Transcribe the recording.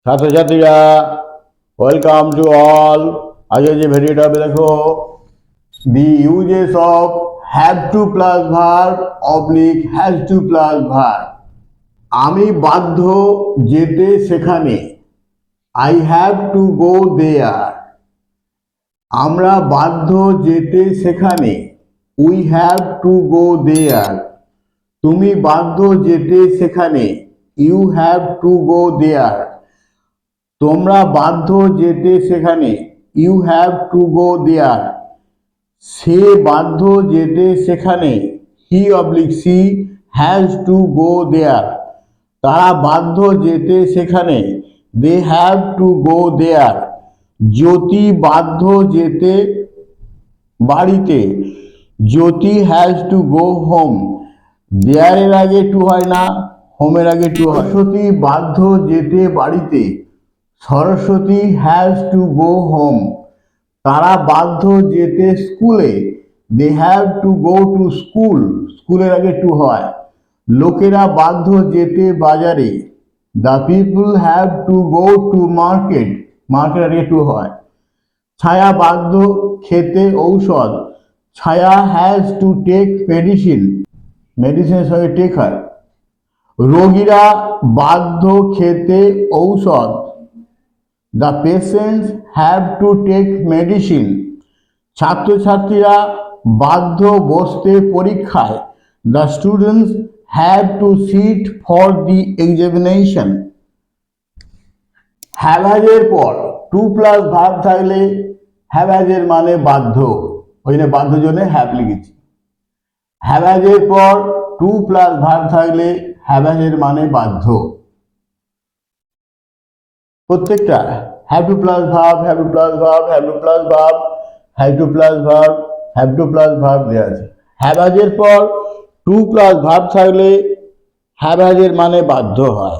ছাত্রছাত্রীরা welcome to all. আজকে যে ভিডিওটা দেখো, the uses of have to plus verb oblique has to plus verb. আমি বাধ্য যেতে সেখানে, I have to go there. আমরা বাধ্য যেতে সেখানে, we have to go there. তুমি বাধ্য যেতে সেখানে, you have to go there. তোমরা বাধ্য যেতে সেখানে, you have to go there. সে বাধ্য যেতে সেখানে, he oblique she has to go there. তারা বাধ্য যেতে সেখানে, দে হ্যাভ টু গো দেয়ার। জ্যোতি বাধ্য যেতে বাড়িতে, জ্যোতি হ্যাজ টু গো হোম। দেয়ারের আগে টু হয় না, হোমের আগে টু হয়। সরস্বতী বাধ্য যেতে বাড়িতে, Saraswati has to go home. তারা বাধ্য যেতে স্কুলে, they have to go to school. স্কুলের আগে টু হয়। লোকেরা বাধ্য যেতে বাজারে, the people have to go to market. Market আগে টু হয়। ছায়া বাধ্য খেতে ঔষধ, ছায়া হ্যাজ টু টেক মেডিসিন। মেডিসিনের সঙ্গে টেক হয়। রোগীরা বাধ্য খেতে ঔষধ, the patients have to take medicine. ছাত্রছাত্রীরা বাধ্য বসতে পরীক্ষায়, the students have to sit for the examination. Have হ্যাজের পর টু প্লাস ভার্ব থাকলে হ্যাভ হ্যাজের মানে বাধ্য, ওই জন্য বাধ্য জন্য হ্যাভ লিখেছি। হ্যাভ হ্যাজের পর টু প্লাস ভার্ব থাকলে হ্যাভ হ্যাজের মানে বাধ্য। প্রত্যেকটা have to plus verb, have to plus verb, have to plus verb, have to plus verb, have to plus verb দেওয়া আছে। হ্যাভ হ্যাজের পর টু প্লাস ভার্ব থাকলে হ্যাভ হ্যাজের মানে বাধ্য হয়।